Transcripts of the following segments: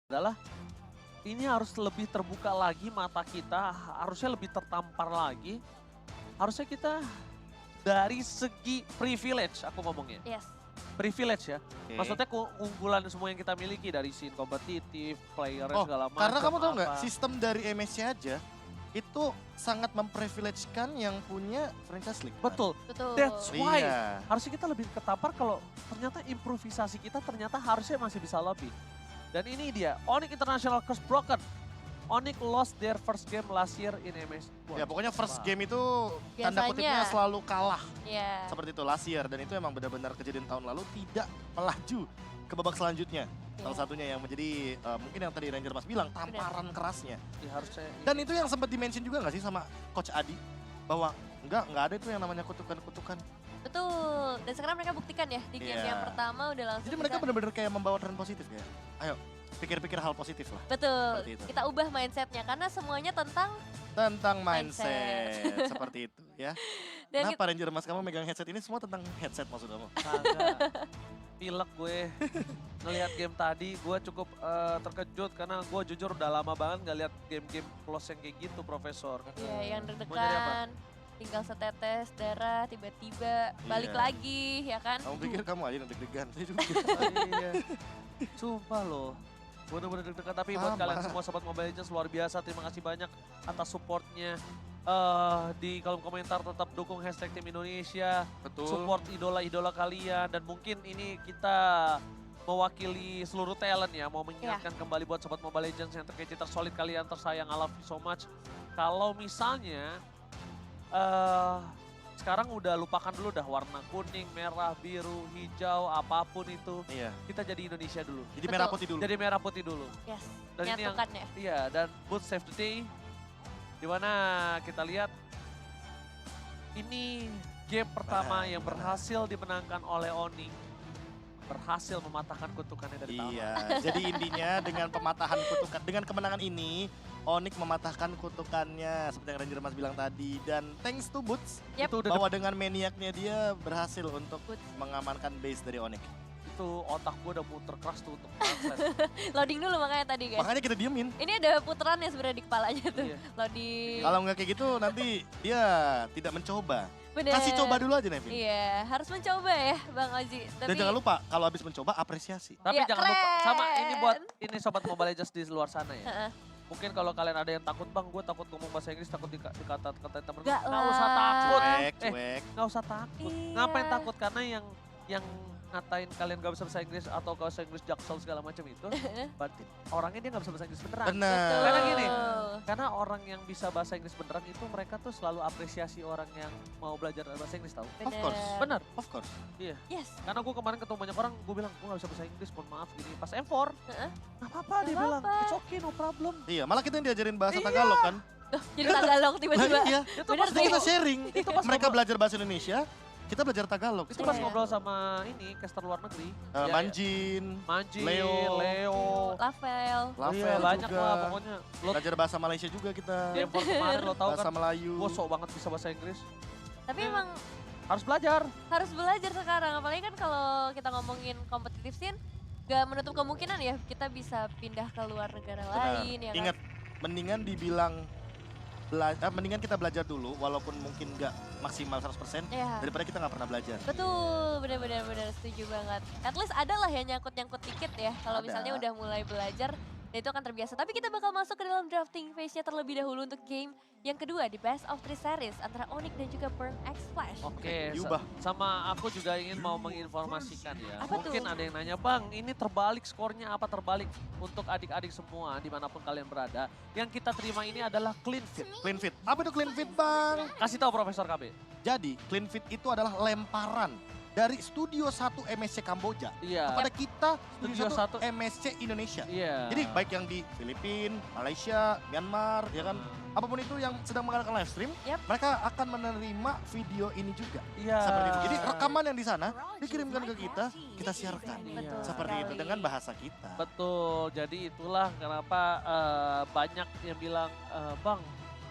adalah ini harus lebih terbuka lagi mata kita, harusnya lebih tertampar lagi. Harusnya kita dari segi privilege, aku ngomongnya. Yes. Privilege ya. Oke. Maksudnya keunggulan semua yang kita miliki dari scene kompetitif, player Oh, segala macam. karena kamu tahu nggak, apa. sistem dari MSC aja itu sangat memprivilegekan yang punya franchise league. kan? Betul. Betul. That's why Iya. harusnya kita lebih ketampar kalau ternyata improvisasi kita ternyata harusnya masih bisa lebih. Dan ini dia, Onyx International Curse Broken. Onyx lost their first game last year in MS. Ya pokoknya first game itu Biasanya. tanda kutipnya selalu kalah. Iya. Seperti itu last year. Dan itu emang benar-benar kejadian tahun lalu tidak melaju ke babak selanjutnya. Salah Iya. satunya yang menjadi mungkin yang tadi Ranger Mas bilang, tamparan kerasnya. Ya, harusnya Dan itu yang sempat dimention juga nggak sih sama Coach Adi? Bahwa nggak ada itu yang namanya kutukan-kutukan. Betul. Dan sekarang mereka buktikan ya di game Iya. yang pertama udah langsung Jadi mereka bisa- benar-benar kayak membawa tren positif kayak. Ayo, pikir-pikir hal positif lah. Betul. Seperti itu. Kita ubah mindsetnya karena semuanya tentang Tentang Mindset. mindset. Seperti itu ya. dan Kenapa Ranger Mas kamu megang headset ini semua tentang headset maksud kamu? kagak. Pilek gue ngelihat game tadi, gue cukup terkejut karena gue jujur udah lama banget nggak lihat game-game close yang kayak gitu, Profesor. ya yang Mau nyari apa? deg-degan, tinggal setetes darah tiba-tiba balik Iya. lagi ya kan? Kamu pikir kamu aja yang deg-degan? Saya juga. Iya. Sumpah loh. Bener-bener deg-degan, tapi buat Sama. kalian semua Sobat Mobile Legends luar biasa. Terima kasih banyak atas supportnya. Di kolom komentar tetap dukung hashtag Tim Indonesia. Betul. Support idola-idola kalian. Dan mungkin ini kita mewakili seluruh talent ya. Mau mengingatkan kembali buat Sobat Mobile Legends yang terkece, tersolid kalian, tersayang. I love you so much. Kalau misalnya sekarang udah lupakan dulu dah warna kuning, merah, biru, hijau, apapun itu. Iya. Kita jadi Indonesia dulu. Jadi Betul. merah putih dulu. Jadi merah putih dulu. Yes. Dan ini yang Nyatukan ya. iya, dan Boot Save the Day. Dimana kita lihat ini game pertama yang berhasil dimenangkan oleh Oni. Berhasil mematahkan kutukannya dari tangan. Iya. Jadi intinya dengan pematahan kutukan, dengan kemenangan ini, Onyx mematahkan kutukannya seperti yang Ranger Mas bilang tadi. Dan thanks to Boots, Yep. Itu udah bahwa dengan maniaknya dia berhasil untuk Boots. mengamankan base dari Onyx. itu otak gue udah muter keras tuh untuk translate. Loading dulu makanya tadi guys. Makanya kita diemin. Ini ada putarannya sebenarnya di kepalanya tuh. Iya. Loading. Kalau nggak kayak gitu nanti dia tidak mencoba. Bener. Kasih coba dulu aja Nevin. Iya, harus mencoba ya Bang Ozi. Dan jangan lupa kalau habis mencoba apresiasi. Tapi Iya, jangan lupa sama ini keren. buat ini Sobat Mobile Legends di luar sana ya. Heeh. Mungkin kalau kalian ada yang takut, Bang, gue takut ngomong bahasa Inggris, takut dikata-katain temen gue. Nggak Nggak usah lah. takut. Cuek. Nggak usah takut. Iya. Ngapain takut? Karena yang ngatain kalian gak bisa bahasa Inggris atau bahasa Inggris jaksel segala macam itu, berarti orangnya dia gak bisa bahasa Inggris beneran. Benar. Karena gini, karena orang yang bisa bahasa Inggris beneran itu mereka tuh selalu apresiasi orang yang mau belajar bahasa Inggris tahu. Of course. Bener. Of course. Iya. Yes. Karena gue kemarin ketemu banyak orang, gue bilang gue gak bisa bahasa Inggris, mohon maaf gini. Pas M4, Heeh. gak apa-apa dia Nggak bilang, apa-apa. it's okay, no problem. Iya, malah kita yang diajarin bahasa Iya. Tagalog kan. Jadi Tagalog tiba-tiba. Iya. Itu Bener pas Terus kita sih. sharing. Itu pas Mereka ngobrol. belajar bahasa Indonesia, kita belajar Tagalog. Itu pas Iya. ngobrol sama ini, caster luar negeri. Ya, ya. Manjin, Manji, Leo. Leo. Lavel. Lavel Iya, banyak juga. lah pokoknya. Lo Belajar bahasa Malaysia juga kita. di M4 kemarin lo tau Bahasa kan, Melayu. gue sok banget bisa bahasa Inggris. Tapi Iya. emang Harus belajar. harus belajar sekarang. Apalagi kan kalau kita ngomongin kompetitif scene, gak menutup kemungkinan ya kita bisa pindah ke luar negara Benar. lain ya kan. Ingat, mendingan dibilang mendingan kita belajar dulu walaupun mungkin nggak maksimal 100% Iya. daripada kita nggak pernah belajar. Betul, benar-benar setuju banget. At least ada lah ya nyangkut-nyangkut dikit ya. Kalau Ada. misalnya udah mulai belajar, dan itu akan terbiasa. Tapi kita bakal masuk ke dalam drafting phase-nya terlebih dahulu untuk game yang kedua di Best of 3 Series antara Onyx dan juga Burn X Flash. Oke, diubah. sama aku juga ingin mau menginformasikan ya. Apa Mungkin tuh? ada yang nanya, Bang, ini terbalik skornya apa terbalik untuk adik-adik semua dimanapun kalian berada. Yang kita terima ini adalah clean fit. Clean fit. Apa itu clean fit, Bang? Kasih tahu Profesor KB. Jadi, clean fit itu adalah lemparan dari Studio 1 MSC Kamboja Iya. kepada kita Studio Studio 1 1. MSC Indonesia. Iya. Jadi baik yang di Filipina, Malaysia, Myanmar, ya kan, apapun itu yang sedang mengadakan live stream, Yap. mereka akan menerima video ini juga. Iya. Seperti itu. Jadi rekaman yang di sana dikirimkan ke kita siarkan. Betul Seperti itu sekali. dengan bahasa kita. Betul, jadi itulah kenapa banyak yang bilang, Bang,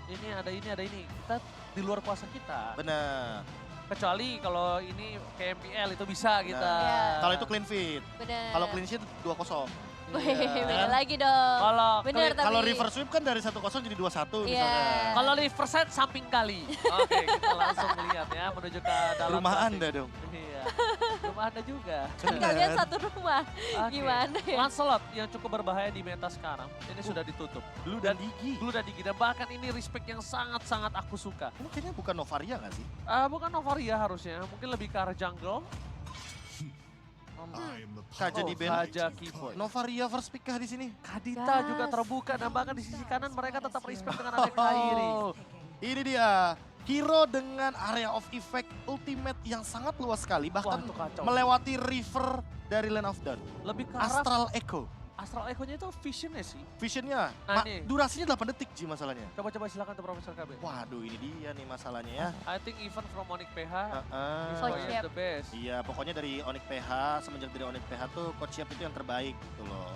ini ada ini. Kita di luar kuasa kita. Benar. Kecuali kalau ini KMPL itu bisa kita. Nah, Iya. kalau itu clean fit. Bener. Kalau clean sheet 2-0. Beda lagi dong. Kalau Bener tapi. Kalau reverse sweep kan dari 1-0 jadi 2-1 Iya. misalnya. kalau reverse side samping kali. Oke, kita langsung lihat ya menuju ke dalam Rumah drafting. Anda dong. Iya. Rumah Anda juga. Kan kalian satu rumah. Oke. Gimana ya? Lancelot yang cukup berbahaya di meta sekarang. Ini sudah ditutup. Blue dan Digi. Blue dan Digi. Dan bahkan ini respect yang sangat-sangat aku suka. Ini kayaknya bukan Novaria nggak sih? Bukan Novaria harusnya. Mungkin lebih ke arah jungle. Kaja di band. Kaja Keyboy. Novaria first pick kah di sini? Kadita juga Gas. terbuka dan bahkan di sisi kanan mereka tetap respect dengan ada Kairi. Ini dia. Hero dengan area of effect ultimate yang sangat luas sekali. Bahkan Wah, itu kacau. melewati river dari Land of Dawn. Lebih ke arah Astral Echo. Astral Echo-nya itu visionnya sih. Visionnya, Nah, nih. durasinya 8 detik Ji masalahnya. Coba-coba silakan tuh Profesor KB. Waduh ini dia nih masalahnya ya. I think even from Onyx PH, Heeh. Coach Keyboy is Yap. the best. Iya, pokoknya dari Onyx PH, semenjak dari Onyx PH tuh Coach Yap itu yang terbaik gitu loh.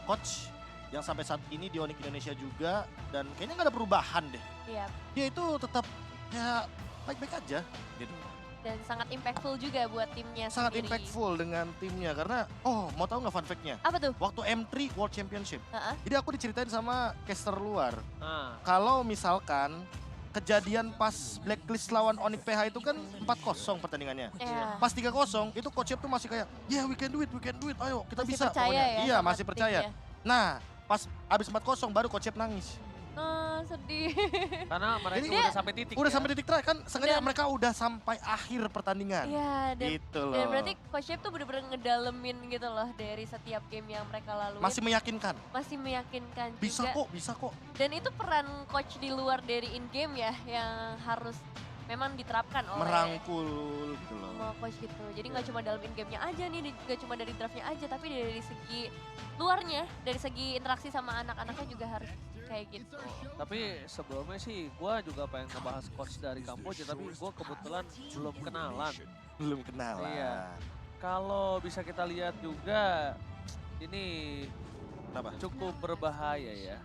Coach yang sampai saat ini di Onyx Indonesia juga, dan kayaknya nggak ada perubahan deh. Iya. Dia itu tetap ya baik-baik aja gitu. Dan sangat impactful juga buat timnya Sangat sendiri. impactful dengan timnya karena, mau tahu nggak fun fact-nya? Apa tuh? Waktu M3 World Championship, Heeh. jadi aku diceritain sama caster luar, Ah, kalau misalkan kejadian pas blacklist lawan Onyx PH itu kan 4-0 pertandingannya. Ya. Pas 3-0 itu Coach Yap tuh masih kayak, yeah we can do it, ayo kita Masih bisa. percaya pokoknya. ya Iya sama masih percaya. timnya. Nah pas abis 4-0 baru Coach Yap nangis. Sedih. karena mereka Jadi udah sampai titik. Udah ya. sampai titik terakhir kan, sengaja Dan- mereka udah sampai akhir pertandingan. Iya, dan Gitu loh. dan berarti Coach Yap tuh bener-bener ngedalemin gitu loh dari setiap game yang mereka laluin. Masih meyakinkan. Masih meyakinkan Bisa juga. bisa kok. Dan itu peran coach di luar dari in-game ya yang harus memang diterapkan oleh Merangkul gitu loh. semua coach gitu. Jadi nggak cuma dalam in-game-nya aja nih, nggak cuma dari draftnya aja, tapi dari segi luarnya, dari segi interaksi sama anak-anaknya juga harus kayak gitu. Tapi sebelumnya sih gue juga pengen ngebahas coach dari Kamboja, tapi gue kebetulan belum kenalan. Belum kenal lah. Iya. Kalau bisa kita lihat juga, ini Kenapa? cukup berbahaya ya.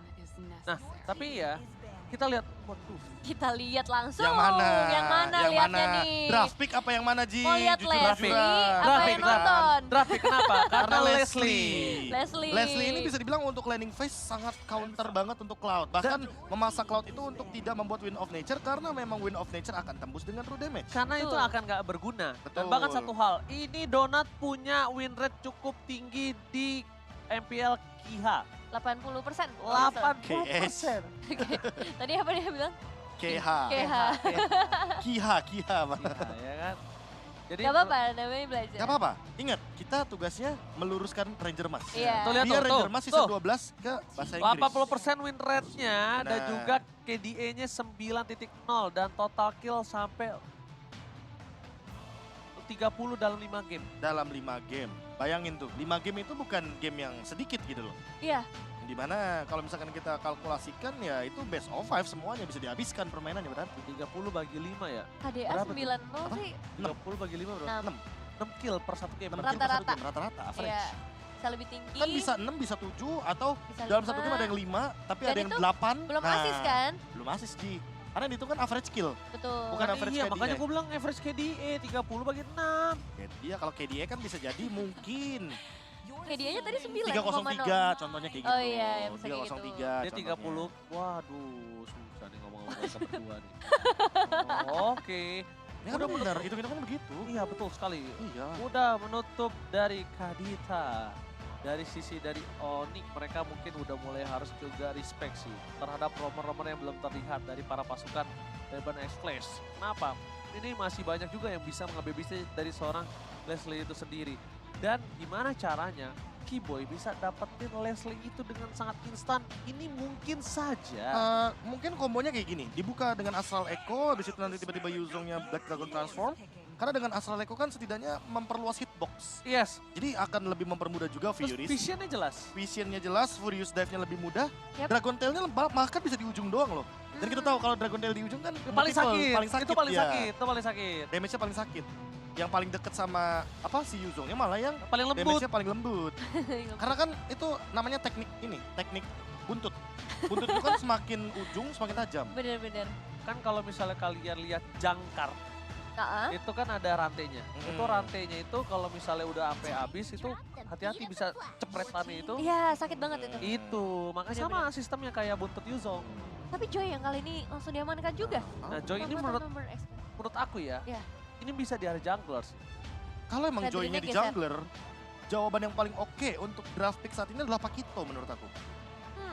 Nah, tapi ya kita lihat, waduh, Kita lihat langsung. Yang mana? Yang mana Yang lihatnya mana? nih? Draft pick apa yang mana Ji? Mau lihat Jujur-jujuran. Leslie apa Draft yang pick, nonton? Draft kenapa? Karena Leslie. Leslie. Ini bisa dibilang untuk landing phase sangat counter banget untuk Cloud. Bahkan memasak Cloud itu untuk tidak membuat Wind of Nature karena memang Wind of Nature akan tembus dengan true damage. Karena itu Betul. akan nggak berguna. Dan Betul. bahkan satu hal, ini Donat punya win rate cukup tinggi di MPL Kiha. 80%. 80%. Tadi apa dia bilang? KH. KH. Kiha mana? Nah, ya kan? Jadi Gak apa-apa, namanya belajar. Gak apa-apa. Ingat, kita tugasnya meluruskan Ranger Mas. Iya. Tuh lihat Biar tuh, Ranger Mas season tuh. 12 ke bahasa Inggris. 80% win rate-nya dan Nah. juga KDA-nya 9.0 dan total kill sampai 30 dalam 5 game. Dalam 5 game. Bayangin tuh, 5 game itu bukan game yang sedikit gitu loh. Iya, Dimana kalau misalkan kita kalkulasikan ya itu best of 5 semuanya bisa dihabiskan permainannya berarti. 30 bagi 5 ya. KDA Berapa tuh? 9-0 sih. 30 bagi 5 berapa? 6. 6 kill per satu game. 6 berarti. game per satu Rata-rata. game, rata-rata average. Iya, bisa lebih tinggi. Kan bisa 6, bisa 7 atau bisa dalam satu 5. game ada yang 5, tapi Dan ada yang itu 8. Belum asis kan? Belum asis Ji. Karena itu kan average kill. Betul. Bukan average Iya, KDA. makanya gue bilang average KDA 30 bagi 6. Iya kalau KDA kan bisa jadi mungkin KDA-nya tadi 9. 303 contohnya kayak gitu. Oh iya, bisa kayak gitu. 303 Dia 30. Waduh, susah nih ngomong-ngomong mereka berdua nih. Oh, oke. Ya kan udah benar, itu kan begitu. Iya, betul sekali. Iya. Udah menutup dari Kadita. Dari sisi dari Onyx, mereka mungkin udah mulai harus juga respect sih terhadap romer-romer yang belum terlihat dari para pasukan Urban X-Flash. Kenapa? Ini masih banyak juga yang bisa mengambil bisnis dari seorang Leslie itu sendiri. Dan gimana caranya Keyboy bisa dapetin Leslie itu dengan sangat instan? Ini mungkin saja. Mungkin kombonya kayak gini, dibuka dengan Astral Echo, habis itu nanti tiba-tiba Yuzongnya Black Dragon Transform. Karena dengan Astral Echo kan setidaknya memperluas hitbox. Yes, Jadi akan lebih mempermudah juga terus Furious. visionnya jelas. Visionnya jelas, Furious dive-nya lebih mudah. Yap. Dragon Tail-nya bahkan bisa di ujung doang loh. Dan kita tahu kalau Dragon Tail di ujung kan Paling multiple, sakit. paling sakit. Itu paling dia. sakit, itu paling sakit. Damage-nya paling sakit. Yang paling deket sama si Yuzongnya malah yang Paling lembut. damage-nya paling lembut. Karena kan itu namanya teknik buntut. Buntut itu kan semakin ujung semakin tajam. Bener-bener. Kan kalau misalnya kalian lihat jangkar, Nah, itu kan ada rantainya. Hmm. Itu rantainya itu kalau misalnya udah sampai habis itu hati-hati bisa cepretannya itu. Iya, sakit banget itu. Itu, makanya sama sistemnya kayak buntut Yuzong. Tapi Joy yang kali ini langsung diamankan juga. Nah, Joy ini Sama menurut nomor expert. aku ya, Iya. ini bisa di area jungler sih. Kalau emang Fredrin-nya Joy-nya di geser. jungler, jawaban yang paling oke untuk draft pick saat ini adalah Pakito menurut aku.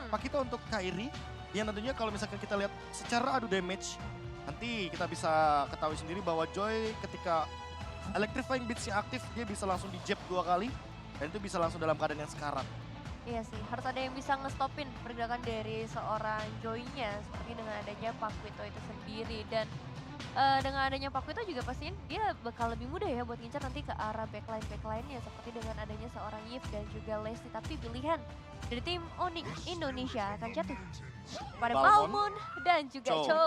Pakito untuk Kairi, yang tentunya kalau misalkan kita lihat secara adu damage, nanti kita bisa ketahui sendiri bahwa Joy ketika Electrifying Beats-nya aktif, dia bisa langsung di-jab 2 kali, dan itu bisa langsung dalam keadaan yang sekarat. Iya sih, harus ada yang bisa ngestopin pergerakan dari seorang Joy-nya seperti dengan adanya Pakuito itu sendiri. Dan dengan adanya Pakuito juga pastiin dia bakal lebih mudah ya buat ngincar nanti ke arah backline-backline-nya seperti dengan adanya seorang Yves dan juga Lesti. Tapi pilihan dari tim Onyx Indonesia akan jatuh pada Balmond Balmond dan juga Cho. Cho.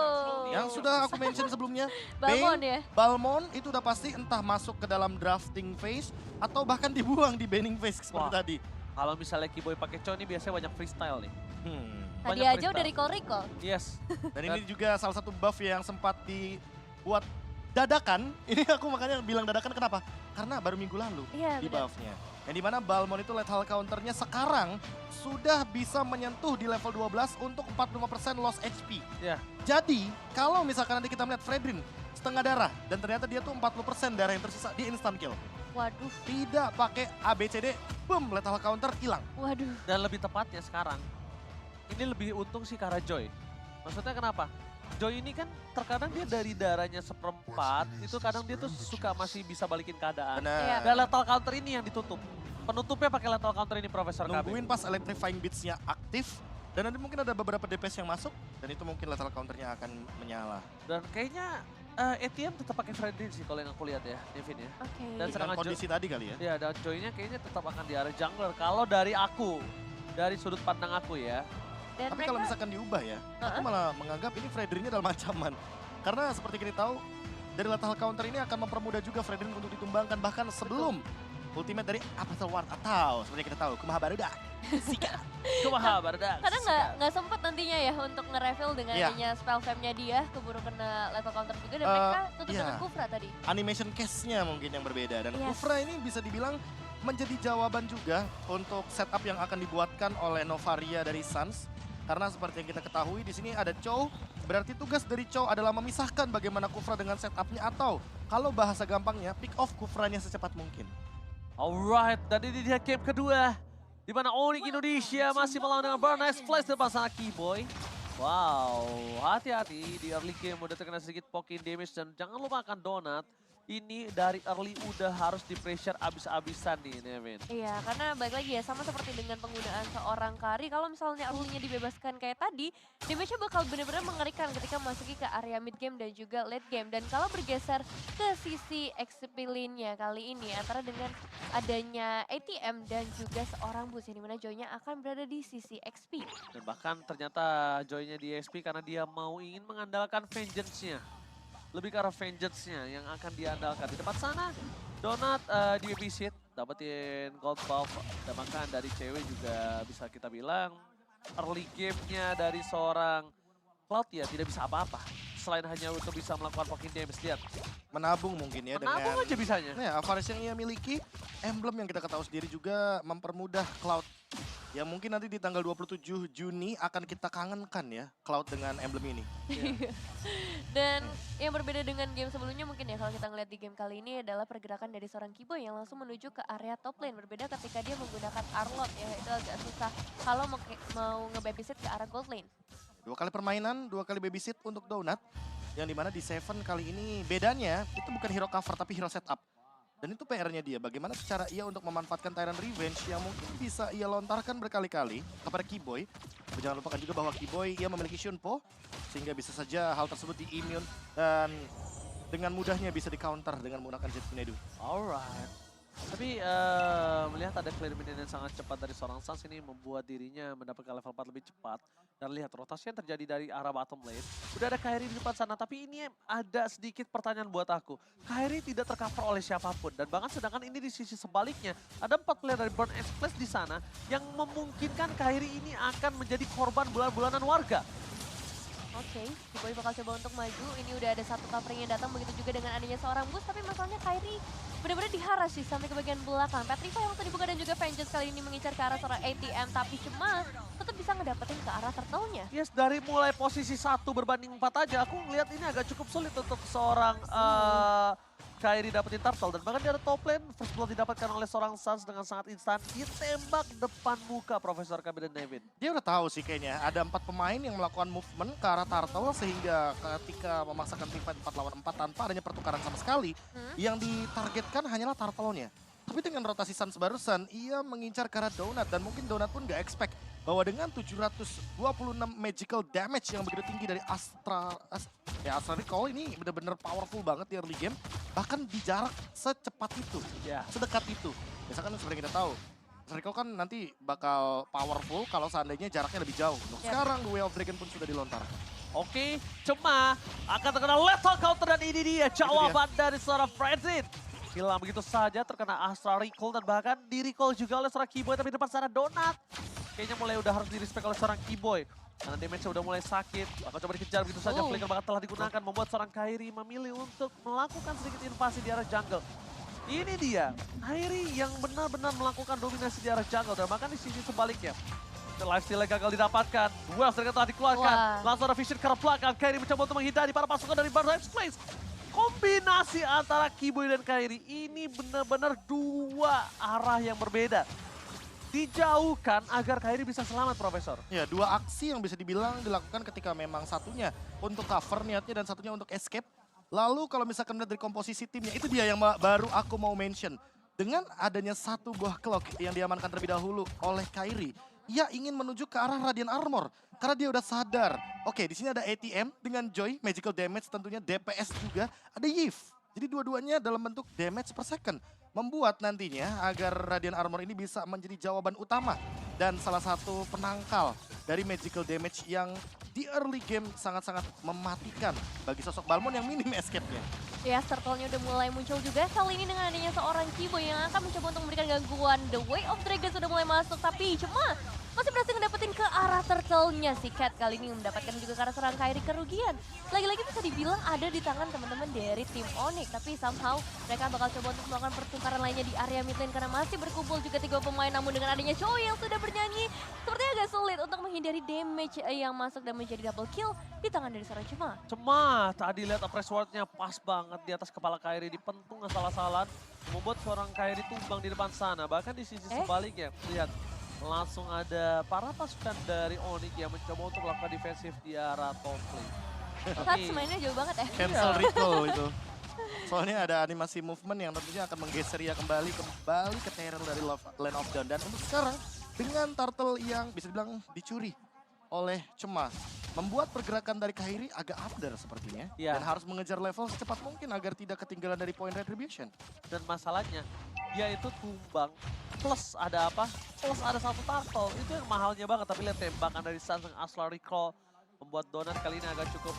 Yang sudah aku mention sebelumnya, Balmond ya. Balmond itu udah pasti entah masuk ke dalam drafting phase atau bahkan dibuang di banning phase seperti Wah. tadi. Kalau misalnya Kiboy pakai Cho ini biasanya banyak freestyle nih. Tadi banyak aja freestyle. udah recall. Yes. Dan ini juga salah satu buff yang sempat dibuat dadakan. Ini aku makanya bilang dadakan kenapa? Karena baru minggu lalu Iya di benar. buffnya. Yang dimana Balmond itu lethal counternya sekarang sudah bisa menyentuh di level 12 untuk 45% loss HP. Ya. Jadi kalau misalkan nanti kita melihat Fredrin setengah darah dan ternyata dia tuh 40% darah yang tersisa di instant kill. Waduh, Tidak pakai ABCD, boom, lethal counter hilang. waduh. Dan lebih tepatnya sekarang, ini lebih untung sih karena Joy. Maksudnya kenapa? Joy ini kan terkadang dia dari darahnya seperempat, itu kadang dia tuh suka masih bisa balikin keadaan. Iya. Dan lethal counter ini yang ditutup. Penutupnya pakai lethal counter ini Profesor KB. Nungguin pas electrifying beats-nya aktif. Dan nanti mungkin ada beberapa DPS yang masuk. Dan itu mungkin lethal counternya akan menyala. Dan kayaknya ATM tetap pakai Fredrin sih kalau yang aku lihat ya, Nevin ya. Oke. Dan Dengan serangan kondisi tadi kali ya. Ya, dan Joy-nya kayaknya tetap akan di area jungler. Kalau dari aku, dari sudut pandang aku ya. Dan Tapi kalau misalkan diubah ya, aku Heeh. malah menganggap ini Fredrinnya dalam ancaman. Karena seperti kita tahu, dari lethal counter ini akan mempermudah juga Fredrin untuk ditumbangkan. Bahkan sebelum ultimate dari Apostle Ward atau seperti kita tahu, Kumaha Barudak. Sika. Kumaha Bardak. karena nggak sempet nantinya ya untuk nge-reveal dengan Iya. adanya spell fam-nya dia keburu kena lethal counter juga dan Eh, mereka tutup iya. dengan Kufra tadi. Animation case-nya mungkin yang berbeda. Dan Yes. Kufra ini bisa dibilang menjadi jawaban juga untuk setup yang akan dibuatkan oleh Novaria dari Suns. Karena seperti yang kita ketahui di sini ada Chow, berarti tugas dari Chow adalah memisahkan bagaimana Kufra dengan setupnya atau kalau bahasa gampangnya pick off Kufranya secepat mungkin. Alright, dan ini dia game kedua. Di mana Onyx Indonesia masih melawan dengan Burn Ice Flash depan sana Kiboy. Wow, hati-hati di early game udah terkena sedikit poking damage dan jangan lupakan Donat. Ini dari early udah harus di pressure abis-abisan nih Nevin. Iya, karena balik lagi ya sama seperti dengan penggunaan seorang Kari. Kalau misalnya early-nya dibebaskan kayak tadi, damage-nya bakal benar-benar mengerikan ketika masuki ke area mid game dan juga late game. Dan kalau bergeser ke sisi XP lane-nya kali ini antara dengan adanya ATM dan juga seorang boost yang dimana Joy-nya akan berada di sisi XP. Dan bahkan ternyata Joy-nya di XP karena dia ingin mengandalkan vengeance-nya. Lebih ke arah vengeance-nya yang akan diandalkan. Di depan sana, Donat di babysit, dapetin gold buff. Dan bahkan dari cewek juga bisa kita bilang, early game-nya dari seorang Cloud ya tidak bisa apa-apa. Selain hanya untuk bisa melakukan poking damage, lihat. Menabung mungkin ya Menabung dengan aja bisanya. ya, avarice yang ia miliki, emblem yang kita ketahui sendiri juga mempermudah Cloud. Ya mungkin nanti di tanggal 27 Juni akan kita kangenkan ya Cloud dengan emblem ini. Dan yang berbeda dengan game sebelumnya mungkin ya kalau kita ngeliat di game kali ini adalah pergerakan dari seorang Kiboy yang langsung menuju ke area top lane. Berbeda ketika dia menggunakan Arlot ya, itu agak susah kalau mau nge-babysit ke arah gold lane. 2 kali permainan, 2 kali babysit untuk Donut. Yang dimana di Seven kali ini bedanya itu bukan hero cover tapi hero setup. Dan itu PR-nya dia, bagaimana cara ia untuk memanfaatkan Tyrant Revenge yang mungkin bisa ia lontarkan berkali-kali kepada Kiboy. Tapi jangan lupakan juga bahwa Kiboy ia memiliki Shunpo, sehingga bisa saja hal tersebut di-immune dan dengan mudahnya bisa di-counter dengan menggunakan Jet Pinedu. Alright. Tapi melihat ada clear minion yang sangat cepat dari seorang Suns ini membuat dirinya mendapatkan level 4 lebih cepat. Dan lihat rotasi yang terjadi dari arah bottom lane. Udah ada Kairi di depan sana, tapi ini ada sedikit pertanyaan buat aku. Kairi tidak tercover oleh siapapun. Dan bahkan sedangkan ini di sisi sebaliknya, ada 4 player dari Burn Ice Flash di sana yang memungkinkan Kairi ini akan menjadi korban bulan-bulanan warga. Oke, Kiboy bakal coba untuk maju. Ini udah ada satu covering yang datang, begitu juga dengan adanya seorang boost. Tapi masalahnya Kairi benar-benar diharas sih sampai ke bagian belakang. Petrifa yang langsung dibuka dan juga Vengeance kali ini mengincar ke arah seorang ATM. Tapi cuma tetap bisa ngedapetin ke arah turtle-nya. Yes, dari mulai posisi 1 berbanding 4 aja, aku ngeliat ini agak cukup sulit untuk seorang Kairi dapetin turtle. Dan bahkan dia ada top lane, first blood didapatkan oleh seorang Suns dengan sangat instan. Ditembak depan muka Profesor Kami dan Nevin. Dia udah tahu sih kayaknya, ada 4 pemain yang melakukan movement ke arah turtle sehingga ketika memaksakan team fight 4 lawan 4 tanpa adanya pertukaran sama sekali, yang ditargetkan hanyalah turtle-nya. Tapi dengan rotasi Suns barusan, ia mengincar ke arah Donut dan mungkin Donut pun gak expect bahwa dengan 726 magical damage yang begitu tinggi dari Astra Recall ini benar-benar powerful banget di early game. Bahkan di jarak secepat itu, sedekat itu. Biasanya kan seperti kita tahu, Astra Recall kan nanti bakal powerful kalau seandainya jaraknya lebih jauh. Untuk sekarang, The Way of Dragon pun sudah dilontarkan. Oke, Cema akan terkena lethal counter dan ini dia jawaban dari seorang Frenzy. Hilang begitu saja terkena Astra Recall dan bahkan di recall juga oleh seorang Kiboy, tapi depan sana Donut. Kayaknya mulai udah harus di-respect oleh seorang Kiboy. Karena damage-nya udah mulai sakit. Akan coba dikejar begitu saja, flicker bahkan telah digunakan membuat seorang Kairi memilih untuk melakukan sedikit invasi di arah jungle. Ini dia, Kairi yang benar-benar melakukan dominasi di arah jungle dan bahkan di sisi sebaliknya. Lifesteal-nya gagal didapatkan, Wells ternyata telah dikeluarkan. Langsung ada vision ke arah belakang, Kairi mencoba untuk menghindari para pasukan dari Bardo's Place. Kombinasi antara Kiboy dan Kairi ini benar-benar dua arah yang berbeda. Dijauhkan agar Kairi bisa selamat, Profesor. Ya, dua aksi yang bisa dibilang dilakukan ketika memang satunya untuk cover niatnya dan satunya untuk escape. Lalu kalau misalkan melihat dari komposisi timnya, itu dia yang baru aku mau mention. Dengan adanya satu buah clock yang diamankan terlebih dahulu oleh Kairi, ia ingin menuju ke arah Radiant Armor. Karena dia udah sadar, oke di sini ada ATM dengan Joy, magical damage tentunya, DPS juga, ada Yves. Jadi dua-duanya dalam bentuk damage per second. Membuat nantinya agar Radiant Armor ini bisa menjadi jawaban utama. Dan salah satu penangkal dari magical damage yang di early game sangat-sangat mematikan bagi sosok Balmond yang minim escape-nya. Ya, turtle-nya udah mulai muncul juga. Kali ini dengan adanya seorang Kiboy yang akan mencoba untuk memberikan gangguan. The Way of Dragon sudah mulai masuk, tapi cuma masih berhasil ngedapetin ke arah turtle-nya. Si Cat kali ini mendapatkan juga ke arah serang Kairi kerugian. Lagi-lagi bisa dibilang ada di tangan teman-teman dari tim Onyx. Tapi somehow mereka bakal coba untuk melakukan pertukaran lainnya di area mid lane karena masih berkumpul juga 3 pemain. Namun dengan adanya Choi yang sudah bernyanyi, sepertinya agak sulit untuk menghindari damage yang masuk dan menjadi double kill di tangan dari seorang Cema. Cema tadi lihat press ward-nya pas banget di atas kepala Kairi, dipentung asal-asalan. Membuat seorang Kairi tumbang di depan sana. Bahkan di sisi sebaliknya, lihat. Langsung ada para pasukan dari Onyx yang mencoba untuk melakukan defensif di arah top lane. Tapi mainnya jauh banget ya. Cancel recall itu. Soalnya ada animasi movement yang tentunya akan menggeser ia kembali ke terror dari Land of Dawn. Dan untuk sekarang dengan turtle yang bisa dibilang dicuri oleh Cema, membuat pergerakan dari Kairi agak under sepertinya. Dan harus mengejar level secepat mungkin agar tidak ketinggalan dari point retribution. Dan masalahnya, dia itu tumbang plus ada apa? Plus ada satu turtle. Itu yang mahalnya banget. Tapi lihat tembakan dari Suns yang Astra Recall membuat Donut kali ini agak cukup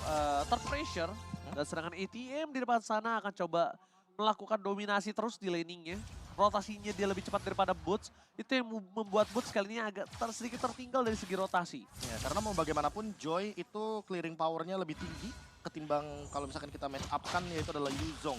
terpressure. Dan sedangkan ATM di depan sana akan coba melakukan dominasi terus di laningnya. Rotasinya dia lebih cepat daripada Boots. Itu yang membuat Boots kali ini agak sedikit tertinggal dari segi rotasi. Ya, karena mau bagaimanapun Joy itu clearing powernya lebih tinggi ketimbang kalau misalkan kita match up kan yaitu adalah Yuzong.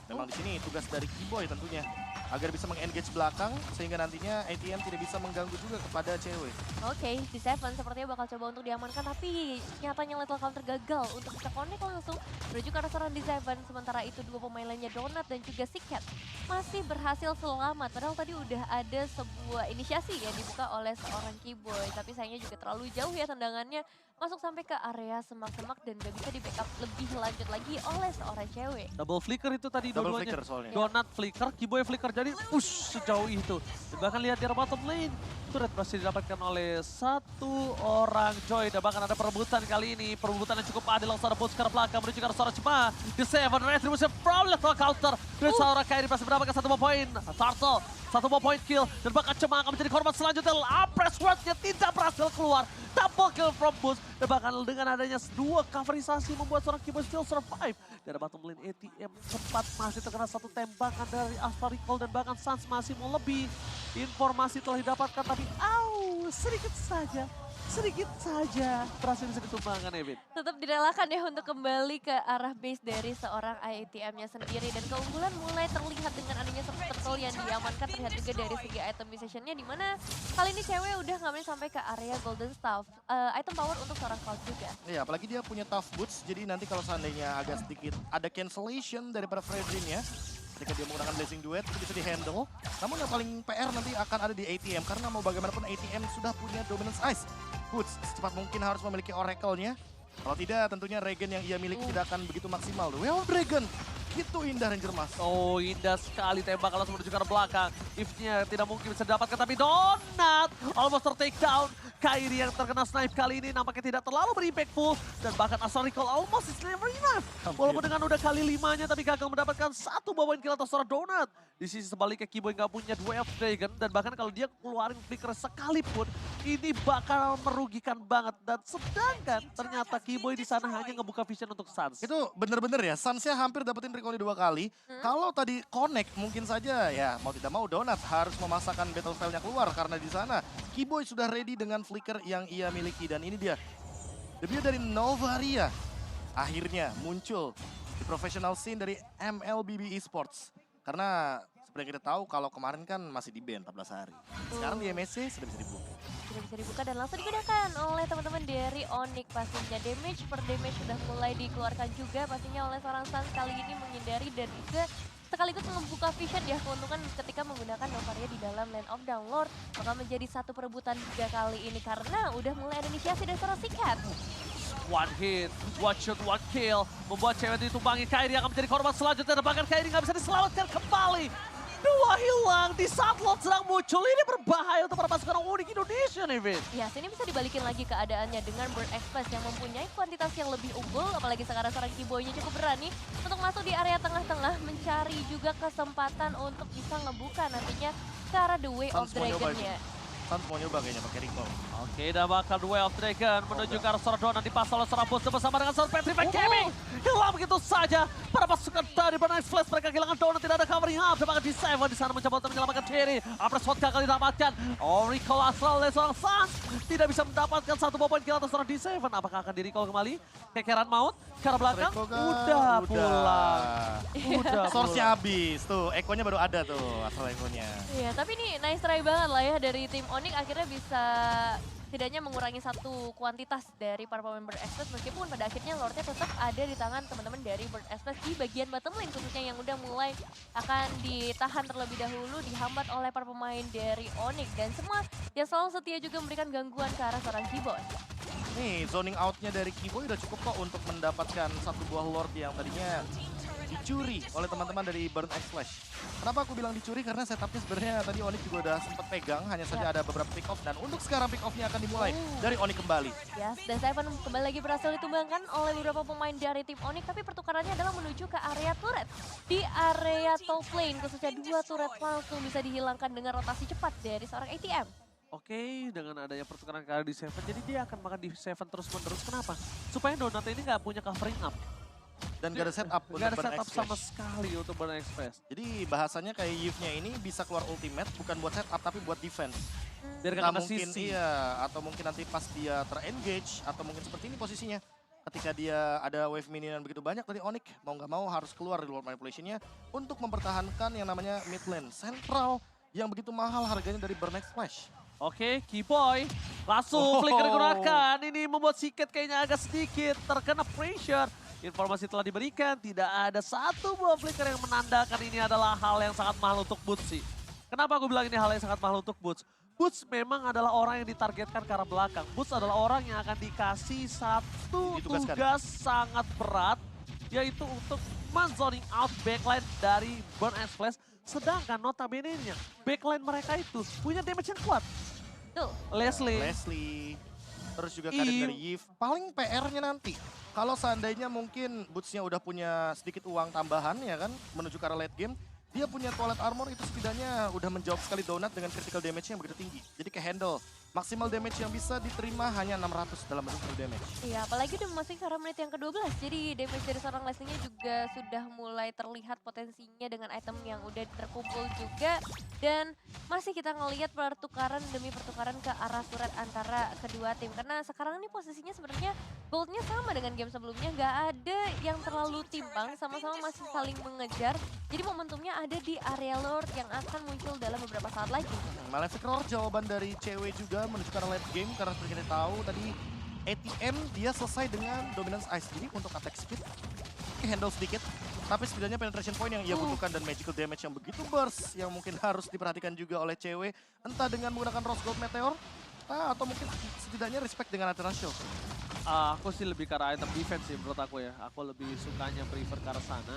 Memang di sini tugas dari Kiboy tentunya agar bisa meng-engage belakang sehingga nantinya ATM tidak bisa mengganggu juga kepada cewek. Oke, di Seven sepertinya bakal coba untuk diamankan tapi nyatanya lethal counter gagal untuk bisa connect langsung menuju ke arah serangan di Seven. Sementara itu dua pemain lainnya Donut dan juga si Cat masih berhasil selamat. Padahal tadi udah ada sebuah inisiasi yang dibuka oleh seorang Kiboy. Tapi sayangnya juga terlalu jauh ya tendangannya. Masuk sampai ke area semak-semak dan gak bisa di backup lebih lanjut lagi oleh seorang cewek. Double flicker itu tadi Double dua-duanya. flicker soalnya. Donut flicker, Kiboy flicker, jadi push sejauh itu. Dan bahkan lihat di bottom lane, turret masih didapatkan oleh satu orang Joy. Dan bahkan ada perebutan kali ini, perebutan yang cukup adil. Langsung ada boost ke arah belakang, menuju ke arah seorang Cema. The Seven Retribution from lethal counter. Dan seorang Kairi masih mendapatkan 1 buah poin. Turtle, 1 buah poin kill. Dan bahkan Cema akan menjadi korban selanjutnya. Press word-nya tidak berhasil keluar. Double kill from boost. Dan bahkan dengan adanya 2 coverisasi membuat seorang Kiboy still survive. Dan bottom lane ATM sempat masih terkena 1 tembakan dari Astra Recall. Dan bahkan Suns masih mau lebih. Informasi telah didapatkan tapi sedikit saja sedikit saja berhasil bisa ditumbangkan Evin. Tetap direlakan ya untuk kembali ke arah base dari seorang IATM-nya sendiri. Dan keunggulan mulai terlihat dengan adanya satu turtle yang diamankan, terlihat juga dari segi itemization-nya, di mana kali ini cewek udah ngamain sampai ke area Golden Staff. Item power untuk seorang Cloud juga. Iya, apalagi dia punya tough boots, jadi nanti kalau seandainya agak sedikit ada cancellation daripada Fredrin ya, ketika dia menggunakan Blazing Duet itu bisa di-handle. Namun yang paling PR nanti akan ada di ATM, karena mau bagaimanapun ATM sudah punya Dominance Ice. Boots secepat mungkin harus memiliki Oracle-nya. Kalau tidak, tentunya Regen yang ia miliki tidak akan begitu maksimal. Well, Dragon, gitu indah Ranger Mas. Oh, indah sekali tembak kalau menuju ke arah belakang. If-nya tidak mungkin bisa didapatkan, tapi Donut almost ter-take down. Kairi yang terkena snipe kali ini nampaknya tidak terlalu berimpactful. Dan bahkan Astral Recall almost is never enough. Walaupun dengan udah kali 5-nya, tapi gagal mendapatkan satu bawaan kill atas seorang Donut. Di sisi sebaliknya Kiboy nggak punya Way of Dragon. Dan bahkan kalau dia keluarin flicker sekalipun, ini bakal merugikan banget. Dan sedangkan ternyata Kiboy di sana hanya ngebuka vision untuk Suns. Itu bener-bener ya, Suns-nya hampir dapetin recall 2 kali. Kalau tadi connect mungkin saja ya mau tidak mau Donut harus memasakkan battle spell-nya keluar. Karena di sana Kiboy sudah ready dengan flicker yang ia miliki. Dan ini dia, debut dari Novaria akhirnya muncul di professional scene dari MLBB Esports. Karena seperti yang kita tahu kalau kemarin kan masih di ban 14 hari. Sekarang di MSC sudah bisa dibuka. Sudah bisa dibuka dan langsung digunakan oleh teman-teman dari Onyx pastinya. Damage per damage sudah mulai dikeluarkan juga pastinya oleh seorang Suns kali ini menghindari dan juga sekaligus membuka vision ya, keuntungan ketika menggunakan Novaria di dalam Land of Downlord bakal menjadi satu perebutan juga kali ini karena udah mulai ada inisiasi dari seorang Sikat. One hit, one shot, one kill. Membuat cewek ditumpangi. Kairi akan menjadi korban selanjutnya. Dan bahkan Kairi nggak bisa diselamatkan kembali. 2 hilang di saat Lord sedang muncul. Ini berbahaya untuk para pasukan Onyx Indonesia nih, Vin. Ya, sini bisa dibalikin lagi keadaannya dengan Burn Express yang mempunyai kuantitas yang lebih unggul. Apalagi sekarang seorang Kiboy-nya cukup berani untuk masuk di area tengah-tengah. Mencari juga kesempatan untuk bisa ngebuka nantinya ke arah The Way of Suns mau nyoba Dragon-nya. Suns mau nyoba kayaknya pakai recall. Oke, dan bahkan Way of Dragon menuju ke arah seorang Donut dipasang oleh seorang bos bersama dengan seorang Petrified Gaming. Hilang begitu saja. Para pasukan dari Burn Flash mereka kehilangan Donut, tidak ada covering up. Dan bahkan D7 di sana mencoba untuk menyelamatkan diri. Apres shot gagal didapatkan. Recall asal oleh seorang Suns. Tidak bisa mendapatkan satu poin kill atas seorang D7. Apakah akan di-recall kembali? Kekeran maut ke arah belakang. Udah pulang. Udah Source-nya habis. Tuh, Eko-nya baru ada tuh, asal Eko-nya. Iya, tapi ini nice try banget lah ya dari tim Onyx akhirnya bisa setidaknya mengurangi satu kuantitas dari para pemain Burn Express meskipun pada akhirnya Lordnya tetap ada di tangan teman-teman dari Burn Express di bagian bottom lane khususnya yang udah mulai akan ditahan terlebih dahulu dihambat oleh para pemain dari Onyx dan semua yang selalu setia juga memberikan gangguan ke arah seorang Kiboy. Nih, zoning out-nya dari Kiboy udah cukup kok untuk mendapatkan satu buah Lord yang tadinya dicuri oleh teman-teman dari Burn X Flash. Kenapa aku bilang dicuri? Karena setupnya sebenarnya tadi Onyx juga udah sempat pegang, hanya saja ada beberapa pick off dan untuk sekarang pick off-nya akan dimulai dari Onyx kembali. Yes, dan Seven kembali lagi berhasil ditumbangkan oleh beberapa pemain dari tim Onyx, tapi pertukarannya adalah menuju ke area turret. Di area top lane, khususnya 2 turret langsung bisa dihilangkan dengan rotasi cepat dari seorang ATM. Oke, dengan adanya pertukaran kali di Seven, jadi dia akan makan di Seven terus-menerus. Kenapa? Supaya Donut ini nggak punya covering up. Dan gak ada setup untuk Nggak ada Burn setup X sama Flash. sekali untuk Burn Express. Jadi bahasanya kayak Yves-nya ini bisa keluar ultimate bukan buat setup tapi buat defense. Biar Nah, nggak kena mungkin sisi. iya, atau mungkin nanti pas dia ter-engage atau mungkin seperti ini posisinya. Ketika dia ada wave minion begitu banyak dari Onyx, mau nggak mau harus keluar di Lord Manipulation-nya untuk mempertahankan yang namanya mid lane central yang begitu mahal harganya dari Burn X Flash. Oke, Kiboy langsung flicker digunakan. Ini membuat Siket kayaknya agak sedikit terkena pressure. Informasi telah diberikan, tidak ada satu buah flicker yang menandakan ini adalah hal yang sangat mahal untuk Boots sih. Kenapa aku bilang ini hal yang sangat mahal untuk Boots? Boots memang adalah orang yang ditargetkan ke arah belakang. Boots adalah orang yang akan dikasih satu Ditugaskan. tugas sangat berat, yaitu untuk men-zoning out backline dari Burn X Flash. Sedangkan notabene-nya, backline mereka itu punya damage yang kuat. Tuh. Leslie. Terus juga Kaden dari Yves. Paling PR-nya nanti. Kalau seandainya mungkin Boots-nya udah punya sedikit uang tambahan ya kan, menuju ke arah late game, dia punya Toilet Armor itu setidaknya udah menjawab sekali Donut dengan critical damage-nya yang begitu tinggi. Jadi ke handle. maksimal damage yang bisa diterima hanya 600 dalam bentuk true damage. Iya, apalagi udah memasuki ke arah menit yang ke-12. Jadi damage dari seorang Leslie-nya juga sudah mulai terlihat potensinya dengan item yang udah terkumpul juga. Dan masih kita ngelihat pertukaran demi pertukaran ke arah turret antara kedua tim. Karena sekarang ini posisinya sebenarnya goldnya sama dengan game sebelumnya. Nggak ada yang terlalu timbang, sama-sama masih saling mengejar. Jadi momentumnya ada di area Lord yang akan muncul dalam beberapa saat lagi. Malefic Roar jawaban dari cewek juga menuju ke arah late game karena seperti kita tahu tadi ATM dia selesai dengan dominance ice. Jadi untuk attack speed handle sedikit, tapi setidaknya penetration point yang ia butuhkan dan magical damage yang begitu burst yang mungkin harus diperhatikan juga oleh cewek, entah dengan menggunakan Rose Gold Meteor atau mungkin setidaknya respect dengan Alternative. Aku sih lebih ke arah item defense sih menurut aku ya. Aku lebih sukanya prefer ke arah sana.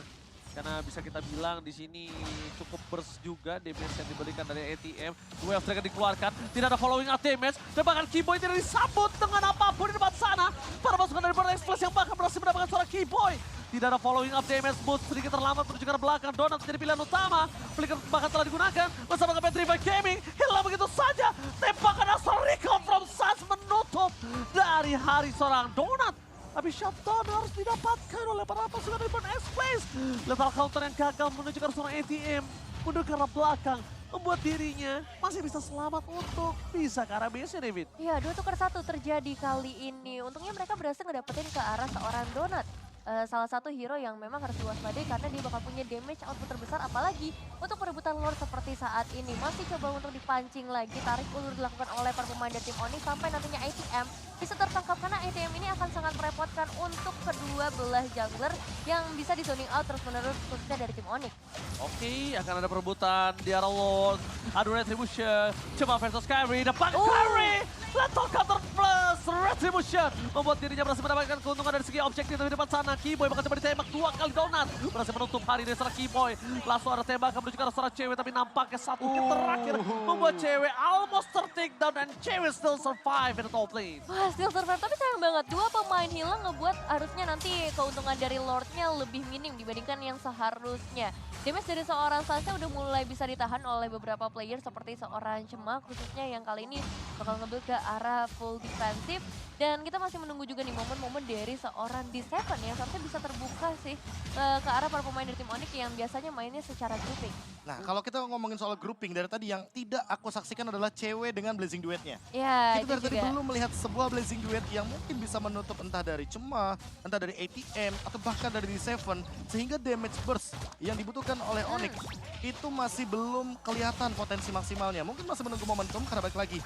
Karena bisa kita bilang di sini cukup burst juga damage yang diberikan dari ATM. Wave Dragon dikeluarkan, tidak ada following up damage. Dan bahkan Keyboy tidak disambut dengan apapun di depan sana. Para pasukan dari Burn Express yang bahkan berhasil mendapatkan suara Keyboy. Tidak ada following up damage, Boots sedikit terlambat menuju ke arah belakang. Donut menjadi pilihan utama. Flicker bahkan telah digunakan bersama dengan Petrified Gaming. Hilang begitu saja. Tembakan asal recall from Suns menutup dari hari seorang Donut. Tapi shutdown harus didapatkan oleh para pasukan dari Burn Express. Lethal counter yang gagal menuju ke arah seorang ATM. Mundur ke arah belakang. Membuat dirinya masih bisa selamat untuk bisa ke arah base-nya, David. Iya, 2-1 terjadi kali ini. Untungnya mereka berhasil ngedapetin ke arah seorang Donut. Salah satu hero yang memang harus diwaspadai karena dia bakal punya damage output terbesar, apalagi untuk perebutan Lord seperti saat ini. Masih coba untuk dipancing lagi, tarik ulur dilakukan oleh para pemain dari tim Onyx sampai nantinya ATM bisa tertangkap karena ATM ini akan sangat merepotkan untuk kedua belah jungler yang bisa di zoning out terus-menerus khususnya dari tim Onyx. Oke, akan ada perebutan di arah Lord. Adu Retribution, coba versus Kyrie, depan Kyrie. Lethal counter plus Retribution. Membuat dirinya berhasil mendapatkan keuntungan dari segi objektif di depan sana. Keyboy bakal coba ditembak 2 kali Donut. Berhasil menutup hari dari seorang Keyboy. Langsung ada tembakan menuju ke arah seorang cewek, tapi nampaknya satu hit terakhir membuat cewek almost ter-takedown dan cewek still survive in the top lane. Wah, still survive, tapi sayang banget. 2 pemain hilang ngebuat harusnya nanti keuntungan dari Lordnya lebih minim dibandingkan yang seharusnya. Damage dari seorang Sansa udah mulai bisa ditahan oleh beberapa player seperti seorang Cemak khususnya yang kali ini bakal nge-build ke arah full defensive. Dan kita masih menunggu juga nih momen-momen dari seorang D7 yang seharusnya bisa terbuka sih ke arah para pemain dari tim Onyx yang biasanya mainnya secara grouping. Nah, kalau kita ngomongin soal grouping dari tadi yang tidak aku saksikan adalah cewek dengan Blazing Duetnya. Ya, Kita itu dari tadi juga. belum melihat sebuah Blazing Duet yang mungkin bisa menutup entah dari Cema, entah dari ATM, atau bahkan dari D7. Sehingga damage burst yang dibutuhkan oleh Onyx itu masih belum kelihatan potensi maksimalnya. Mungkin masih menunggu momentum karena balik lagi.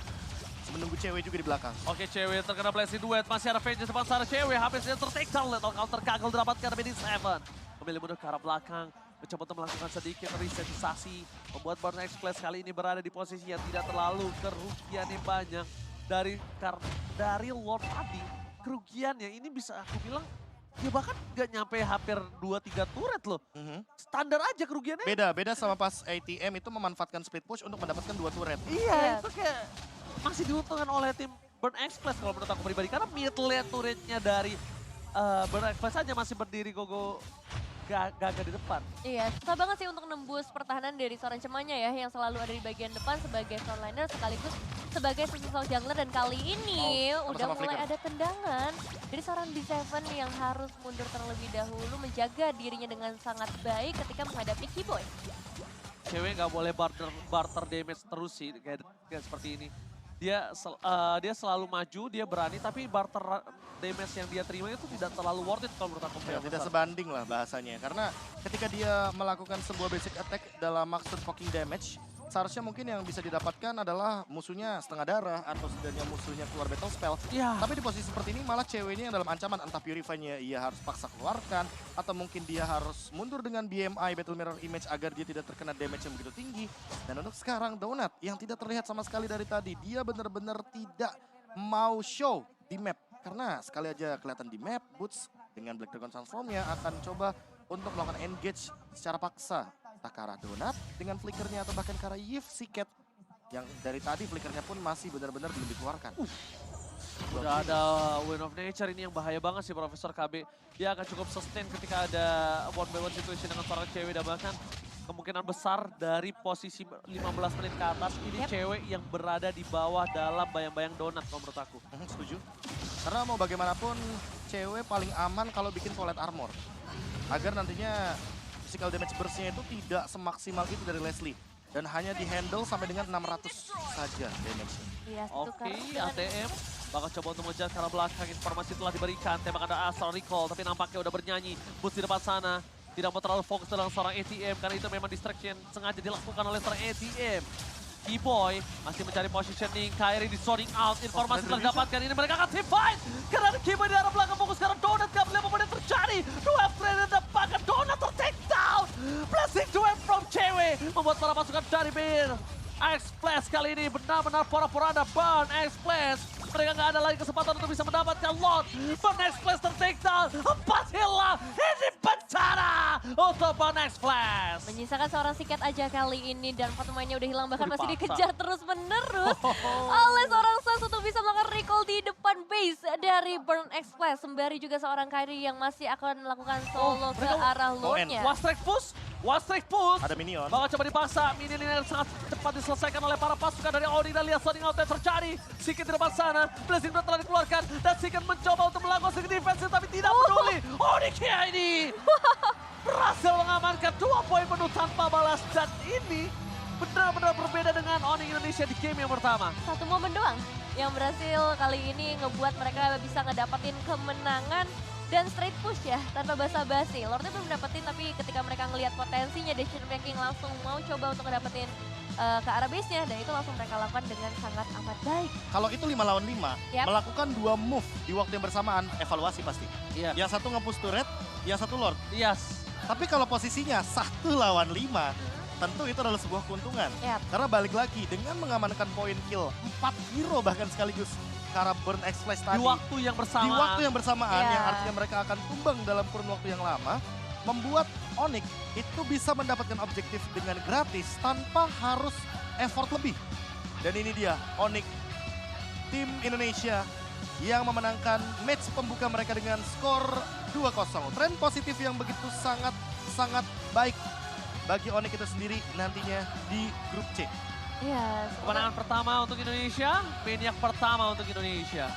Menunggu cewek juga di belakang. Oke, cewek terkena blessing duet. Masih ada Vengeance depan sana cewek. HP sudah ter-takedown. Lethal counter gagal didapatkan dari D7. Memilih mundur ke arah belakang. Mencoba untuk melakukan sedikit resetisasi. Membuat Burn Express kali ini berada di posisi yang tidak terlalu kerugiannya banyak. Dari Lord tadi, kerugiannya ini bisa aku bilang ya bahkan nggak nyampe hampir 2-3 turret loh. Standar aja kerugiannya. Beda sama pas ATM itu memanfaatkan split push untuk mendapatkan 2 turret. Iya, itu kayak masih diuntungkan oleh tim Burn Express kalau menurut aku pribadi. Karena mid lane turretnya dari Burn Express aja masih berdiri gogo gagah di depan. Iya, susah banget sih untuk nembus pertahanan dari seorang Cemanya ya, yang selalu ada di bagian depan sebagai frontliner sekaligus sebagai seasonal jungler. Dan kali ini udah sama-sama mulai flicker. ada tendangan dari seorang D7 yang harus mundur terlebih dahulu, menjaga dirinya dengan sangat baik ketika menghadapi Keyboy. Cewek nggak boleh barter damage terus sih kayak seperti ini. Dia selalu maju, dia berani, tapi barter damage yang dia terima itu tidak terlalu worth it kalau menurut aku. Ya, tidak sebanding lah bahasanya. Karena ketika dia melakukan sebuah basic attack dalam maksud poking damage, seharusnya mungkin yang bisa didapatkan adalah musuhnya setengah darah atau setidaknya musuhnya keluar battle spell. Ya. Tapi di posisi seperti ini malah ceweknya yang dalam ancaman, entah Purify-nya ia harus paksa keluarkan, atau mungkin dia harus mundur dengan BMI, Battle Mirror Image, agar dia tidak terkena damage yang begitu tinggi. Dan untuk sekarang Donut yang tidak terlihat sama sekali dari tadi, dia benar-benar tidak mau show di map. Karena sekali aja kelihatan di map, Boots dengan Black Dragon Transform-nya akan coba untuk melakukan engage secara paksa. Entah ke arah Donut dengan flickernya atau bahkan ke arah Yves Siket. Yang dari tadi flickernya pun masih benar-benar belum dikeluarkan. Udah ada Wind of Nature ini yang bahaya banget sih Profesor KB. Dia akan cukup sustain ketika ada one by one situation dengan seorang cewek dan bahkan kemungkinan besar dari posisi 15 menit ke atas ini Yep. cewek yang berada di bawah dalam bayang-bayang donat kalau menurut aku. Setuju. Karena mau bagaimanapun cewek paling aman kalau bikin solid armor. Agar nantinya physical damage burst-nya itu tidak semaksimal itu dari Leslie. Dan hanya di-handle sampai dengan 600 saja damage-nya. Iya, itu Oke, karena ATM bakal coba untuk mengejar ke arah belakang. Informasi telah diberikan, tembakan ada Astral Recall, tapi nampaknya udah bernyanyi. Boost di depan sana, tidak mau terlalu fokus dalam seorang ATM, karena itu memang distraction sengaja dilakukan oleh seorang ATM. Keyboy masih mencari positioning, Kairi di zoning out, informasi telah didapatkan, ini mereka akan team fight. Karena Keyboy di arah belakang fokus, karena Donut gak melihat apa yang terjadi. Dua friend dan bahkan Donut ter-take down. Blessing to wave from cewek, membuat para pasukan dari Bir. X-Flash kali ini benar-benar pura-pura ada Burn X-Flash. Mereka nggak ada lagi kesempatan untuk bisa mendapatkan Lord. Burn X-Flash ter-take down. 4 hilang. Ini bencana untuk Burn X-Flash. menyisakan seorang sikat aja kali ini dan 4 pemainnya udah hilang, bahkan Udah masih paksa. dikejar terus menerus oleh seorang Sans untuk bisa melakukan recall di depan base dari Burn X-Flash. Sembari juga seorang Kairi yang masih akan melakukan solo ke mereka- arah lore-nya. Wastrek push. Wastrek push. Ada minion. Bakal coba dipaksa. Minion ini sangat cepat diselesaikan oleh para pasukan dari Odi. Dan lihat sounding out yang terjadi. Sikit di depan sana. Blessing Blood telah dikeluarkan. Dan Sikit mencoba untuk melakukan sedikit defensive. Tapi tidak peduli. Odi Kia ini berhasil mengamankan 2 poin penuh tanpa balas. Dan ini benar-benar berbeda dengan Onyx Indonesia di game yang pertama. Satu momen doang yang berhasil kali ini ngebuat mereka bisa ngedapetin kemenangan dan straight push ya, tanpa basa-basi. Lordnya belum dapetin, tapi ketika mereka ngelihat potensinya, decision making langsung mau coba untuk ngedapetin ke arah base-nya, dan itu langsung mereka lakukan dengan sangat amat baik. Kalau itu 5 lawan 5, Yap. melakukan 2 move di waktu yang bersamaan, evaluasi pasti. Iya. Yang satu nge-push turret, yang satu Lord. Yes. Tapi kalau posisinya 1 lawan 5, tentu itu adalah sebuah keuntungan. Yap. Karena balik lagi, dengan mengamankan poin kill 4 hero bahkan sekaligus ke arah Burn X-Flash tadi. Di waktu yang bersamaan. Di waktu yang bersamaan, Ya. yang artinya mereka akan tumbang dalam kurun waktu yang lama, membuat Onyx itu bisa mendapatkan objektif dengan gratis tanpa harus effort lebih. Dan ini dia, Onyx, tim Indonesia yang memenangkan match pembuka mereka dengan skor 2-0. Tren positif yang begitu sangat baik bagi Onyx itu sendiri nantinya di grup C. Iya, Kemenangan pertama untuk Indonesia, maniak pertama untuk Indonesia.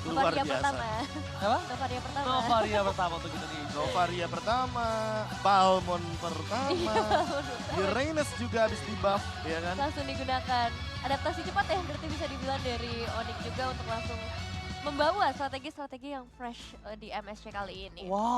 Luar Novaria biasa. pertama. Apa? Novaria pertama. Novaria pertama untuk Indonesia. Novaria pertama, Balmon pertama, Iya, bener. Uranus juga habis di buff, ya kan? Langsung digunakan. Adaptasi cepat ya, berarti bisa dibilang dari Onyx juga untuk langsung membawa strategi-strategi yang fresh di MSC kali ini. Wow.